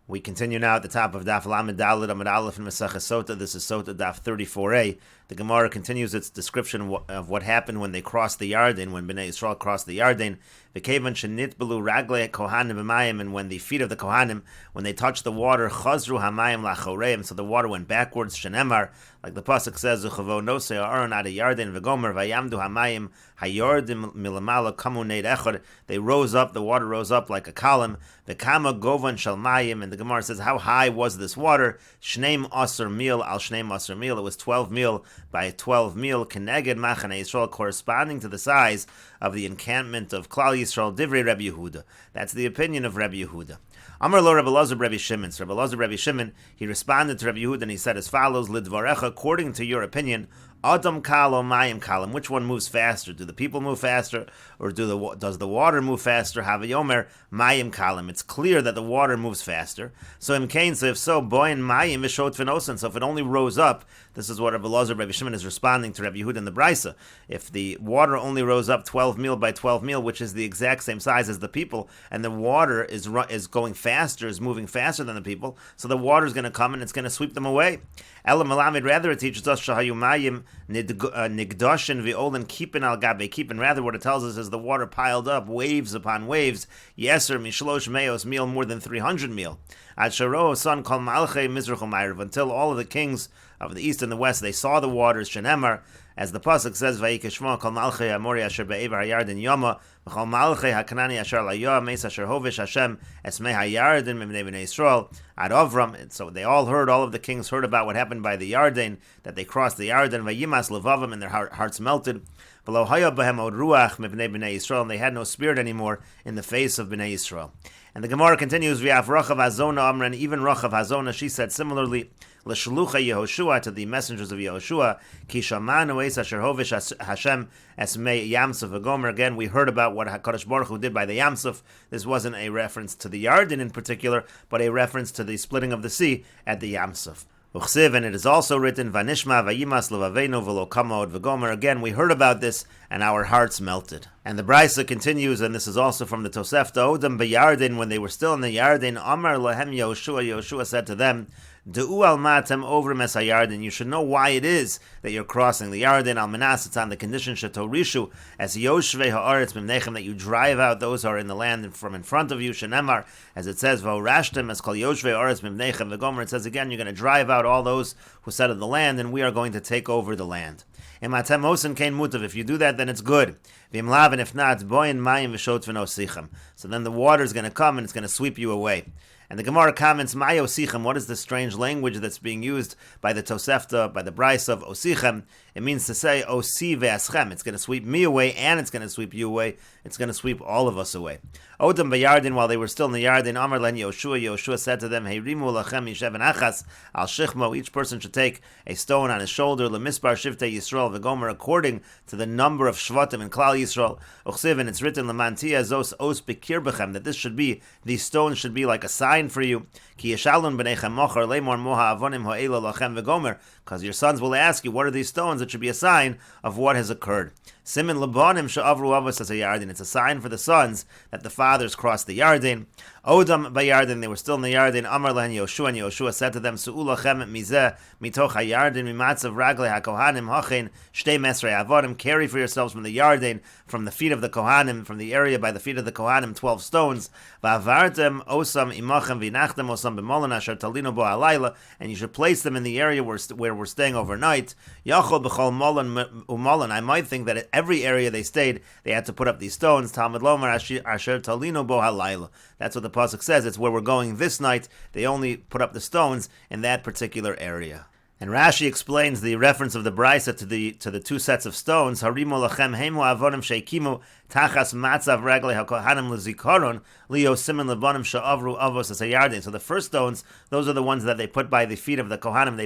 We continue now at the top of Daf Lamed Daled Amud Aleph in Meseches Sotah. This is Sotah Daf 34a. The Gemara continues its description of what happened when they crossed the Yarden, when Bnei Yisrael crossed the Yarden. V'kevan shenitbelu raglei kohanim b'mayim, and when the feet of the kohanim, when they touched the water, chazru hamayim lachoreim, so the water went backwards. Shenemar, like the pasuk says, Uchavo nosei ha'aron ad Yarden v'gomer vayamdu hamayim hayordim milamala kamu neid echad. They rose up, the water rose up like a column. V'kama govan shalmayim, and the Gemara says, how high was this water? Shneim aser mil al shneim aser mil. It was 12 mil by 12 mil. Keneged Machanei Yisrael, corresponding to the size of the encampment of Klal Yisrael. Divrei Rabbi Yehuda. That's the opinion of Rabbi Yehuda. Amar lo Rabbi Elazar Rabbi Shimon. So Rabbi Elazar Rabbi Shimon, he responded to Rabbi Yehuda and he said as follows: Lidvarecha, according to your opinion, Adam kalo mayim kalam. Which one moves faster? Do the people move faster, or does the water move faster? Havayomer mayim kalam. It's clear that the water moves faster. So in Cain, so if so, boyin mayim v'shot v'nosen. So if it only rose up, this is what Rabbi Elazar Rabbi Shimon is responding to Rabbi Yehuda in the Brisa. If the water only rose up 12 mil by 12 mil, which is the exact same size as the people, and the water is going faster, is moving faster than the people, so the water is going to come and it's going to sweep them away. Elam Malamed, rather it teaches us shahayumayim nigdoshin v'olin kipin al gabe kipin. Rather, what it tells us is the water piled up, waves upon waves. Yeser mishlosh meos mil, more than 300 mil. Ad sharo son kol malchei mizrach u'mayrav, until all of the kings of the east and the west, they saw the waters. Shenemar, as the pasuk says, vayikeshmo kol malchei amori asher be'evar hayarden yoma v'chol malchei hakanani asher layoah meis asher hovish Hashem esmei hayarden mibnei bnei Yisrael ad Avram. And so they all of the kings heard about what happened by the Yarden, that they crossed the Yarden. Vayimas levavam, and their hearts melted. Below haya behem od ruach mibnei bnei Yisrael, and they had no spirit anymore in the face of Bnei Yisrael. And the Gemara continues, V'af Rachav Hazona Amran, even Rachav Hazona, she said similarly, L'shlucha Yehoshua, to the messengers of Yehoshua, Ki shamanu es asher hovish Hashem esmei Yamsuf v'gomer. Again, we heard about what HaKadosh Baruch Hu did by the Yamsuf. This wasn't a reference to the Yarden in particular, but a reference to the splitting of the sea at the Yamsuf. And it is also written, Vanishma vayimas levavenu v'lo kama od v'gomer. Again, we heard about this, and our hearts melted. And the Brisa continues, and this is also from the Tosefta, Odam b'Yarden, when they were still in the Yarden, Amar lahem Yehoshua said to them, De'u al matem over mes hayarden. You should know why it is that you're crossing the Yarden. Al menas, it's on the condition shetorishu as yoshvei haaretz b'mnechem, that you drive out those who are in the land from in front of you. Shenemar, as it says, v'orashtem as kol yoshvei haaretz b'mnechem v'gomer. It says again, you're going to drive out all those who settled the land, and we are going to take over the land. Imatem osen kein mutav. If you do that, then it's good. V'imlav, and if not, boyin mayim v'shot v'nosichem. So then the water is going to come and it's going to sweep you away. And the Gemara comments, Ma'y osichem, what is the strange language that's being used by the Tosefta, by the Brisa of osichem? It means to say, osi ve'aschem. It's going to sweep me away, and it's going to sweep you away. It's going to sweep all of us away. Odam b'Yarden, while they were still in the Yarden, Amar len Yehoshua said to them, Heirimu lachem yisheven achas al shichmo. Each person should take a stone on his shoulder, lemispar shiftei Yisrael v'gomer, according to the number of shvatim in Klal Yisrael. Ochsiv, and it's written, Lamantia zos os bekir bechem, that this should be, these stones should be like a sign for you. Ki yeshalun b'nechem mochar lemor moha avonim ha'ela lachem v'gomer, because your sons will ask you, what are these stones? It should be a sign of what has occurred. Simin lebanim she'avru avos as a Yarden. It's a sign for the sons that the fathers crossed the Yarden. Odam b'Yarden, they were still in the Yarden. Amar lehen Yehoshua, and Yehoshua said to them, Su'ulachem mizeh mitoch ha'Yarden mimatzav raglei ha'kohanim hachen shtei mesrei avodim. Carry for yourselves from the Yarden, from the feet of the Kohanim, from the area by the feet of the Kohanim, 12 stones. Va'avartem osam imachem v'nachtem osam b'molon asher talinu bo halayla, and you should place them in the area where we're staying overnight. Yachol b'chol molon u'molon. I might think that at every area they stayed, they had to put up these stones. Talmud lomar asher talinu bo halayla. That's what the pasuk says. It's where we're going this night. They only put up the stones in that particular area. And Rashi explains the reference of the Brisa to the two sets of stones. Harimu lachem hemu avonim sheikimu tachas matzav raglei hakohanim lezikaron leo simin lebanim she'avru avos as hayarden. So the first stones, those are the ones that they put by the feet of the Kohanim.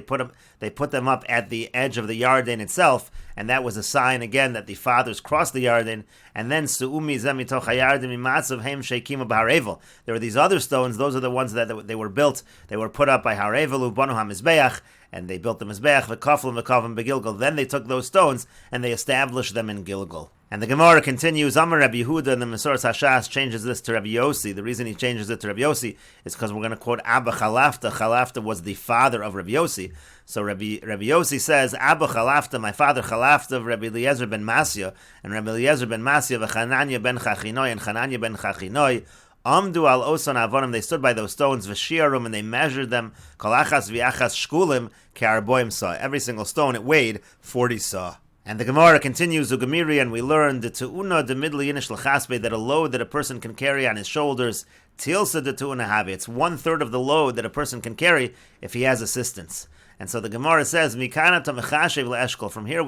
They put them up at the edge of the Yarden itself, and that was a sign again that the fathers crossed the Yarden. And then su'umi zemitoch hayarden mimatzav hem sheikimu b'harevel. There are these other stones. Those are the ones that they were built. They were put up by harevel ubanu hamizbeach. And they built the Mizbeach, the Kafel, and the Kavim, Begilgal. Then they took those stones and they established them in Gilgal. And the Gemara continues, Amar Rabbi Yehuda, and the Mesoras Hashas changes this to Rabbi Yossi. The reason he changes it to Rabbi Yossi is because we're going to quote Abba Chalafta. Chalafta was the father of Rabbi Yossi. So Rabbi Yossi says, Abba Chalafta, my father Chalafta of Rabbi Eliezer ben Masya, and Rabbi Eliezer ben Masya, v'Chananya ben Chachinoi, and Chananya ben Chachinoi, Amdu al Osan Avonim, they stood by those stones, v'shiarum, and they measured them, Kolachas v'achas shkulim, ke'arboim sa. Every single stone, it weighed 40 sa. And the Gemara continues, Ugamiri, and we learned the Tu'una de Midli Yinish L'chasbe, that a load that a person can carry on his shoulders, Tilsa de Tu'una Habe, it's 1/3 of the load that a person can carry if he has assistance. And so the Gemara says, Mikana to Mechashev Le'eshkol, from here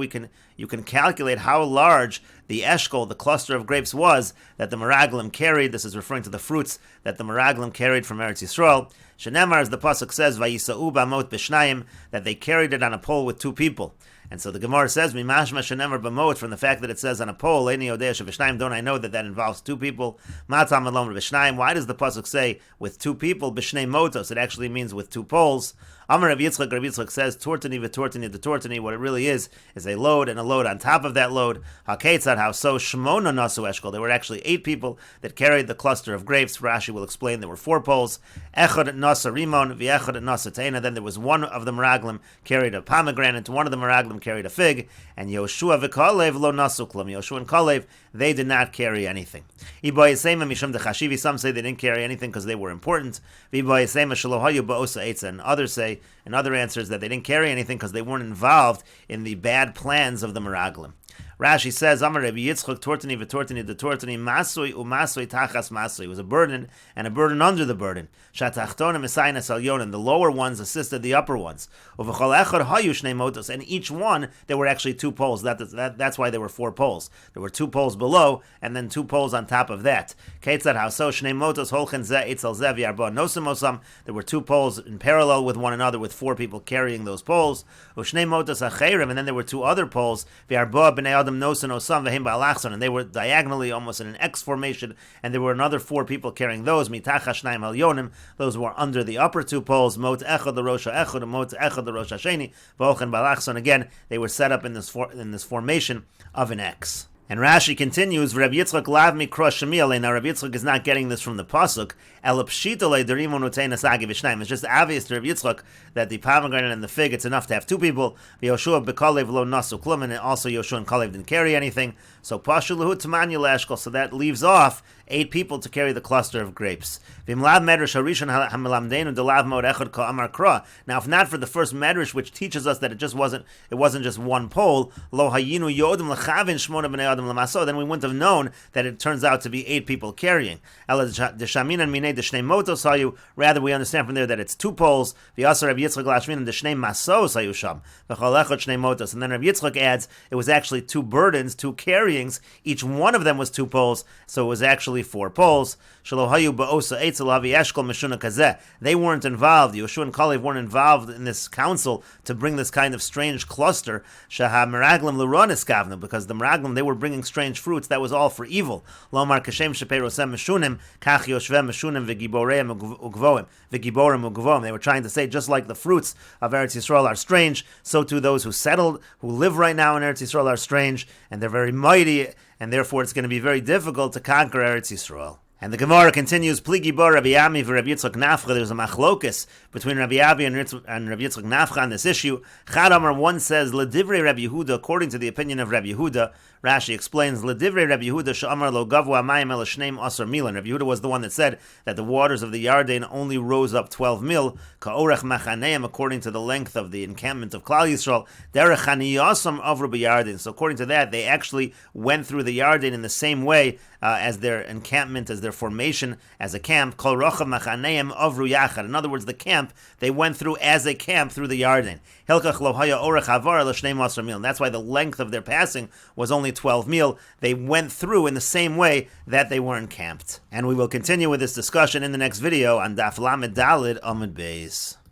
you can calculate how large the eshkol, the cluster of grapes, was that the Meraglim carried. This is referring to the fruits that the Meraglim carried from Eretz Yisrael. Shenemar, as the Pasuk says, Vayisa'u b'amot b'shnayim, that they carried it on a pole with 2 people. And so the Gemara says, Mimashma shenemar b'mot, from the fact that it says on a pole, Eini Yodea sheb'shnayim, don't I know that involves 2 people? Matam alom b'shnayim, why does the Pasuk say with 2 people? B'shnei motos, it actually means with 2 poles. Amar Rabbi Yitzchak says, Tortani v'tortani, the tortani, what it really is a load and a load on top of that load. HaKetzad, how so? Shmona nasu eshkol, there were actually 8 people that carried the cluster of grapes. Rashi will explain there were 4 poles. Echad nasa rimon, v'echad nasa teina, then there was one of the Meraglim carried a pomegranate, one of the Meraglim carried a fig, and Yoshua v'Kalev lo nasu klum. Yoshua and Kalev, they did not carry anything. Some say they didn't carry anything because they were important. And others say, and other answers, that they didn't carry anything because they weren't involved in the bad plans of the Meraglim. Rashi says, Amar Rabbi Yitzchak, Tortani v'tortani, the tortani, Masui u'masui tachas masui. It was a burden and a burden under the burden. Shatachtonim esainas alyonim, the lower ones assisted the upper ones. Uv'chol echad hayu shnei motos, and each one, there were actually 2 poles. That's why there were 4 poles. There were 2 poles below, and then 2 poles on top of that. Ketzad haso shnei motos holchen zeh etzel zeh v'yarba nosamosam. There were 2 poles in parallel with one another, with 4 people carrying those poles. Ushnei motos acherim, and then there were 2 other poles. V'yarba b'nei adam nosan osam v'him ba'alachson, and they were diagonally, almost in an X formation, and there were another 4 people carrying those. Mitachas shnayim alyonim, those were under the upper 2 poles. Mot echad the rosha echad, mot echad the rosha sheni, v'ochen ba'alachson. Again, they were set up in this formation of an X. And Rashi continues, Rabbi Yitzchak lav mikra shemiale. Now Rabbi Yitzchak is not getting this from the pasuk. It's just obvious to Rabbi Yitzchak that the pomegranate and the fig, it's enough to have 2 people. Yoshua b'kalev lo nasu klum, and also Yoshua and Kalev didn't carry anything. So pashu lahu tamanya le'eshkol, so that leaves off 8 people to carry the cluster of grapes. Now, if not for the first medrash, which teaches us that it wasn't just 1 pole, then we wouldn't have known that it turns out to be 8 people carrying. Rather, we understand from there that it's 2 poles. And then Rabbi Yitzchak adds, it was actually 2 burdens, 2 carryings. Each one of them was 2 poles, so it was actually 4 poles. They weren't involved. Yoshua and Kalev weren't involved in this council to bring this kind of strange cluster. Because the Meraglim, they were bringing strange fruits. That was all for evil. They were trying to say, just like the fruits of Eretz Yisrael are strange, so too those who live right now in Eretz Yisrael are strange, and they're very mighty, and therefore it's going to be very difficult to conquer Eretz Yisrael. And the Gemara continues, Pligi bar Rabbi Ami v'Rabbi Yitzchak Nafcha. There's a machlokes between Rabbi Abi and Rabbi Yitzchak Nafcha on this issue. Chad Amar, one says, L'divrei Rabbi Yehuda, according to the opinion of Rabbi Yehuda. Rashi explains, L'divrei Rabbi Yehuda she'amar lo gavua mayim el shneim asar milan. Rabbi Yehuda was the one that said that the waters of the Yarden only rose up 12 mil, ka'orech machaneim, according to the length of the encampment of Klal Yisrael, derech haniyasam of Rabbi Yarden. So according to that, they actually went through the Yarden in the same way as their encampment, as their formation as a camp. Kol rochav machaneim avru yachad. In other words, the camp, they went through as a camp through the Yarden. Hilkach lo haya orech havar el shneim asar mil. And that's why the length of their passing was only 12 mil. They went through in the same way that they were encamped. And we will continue with this discussion in the next video on Daf Lamed Daled Amud Beis.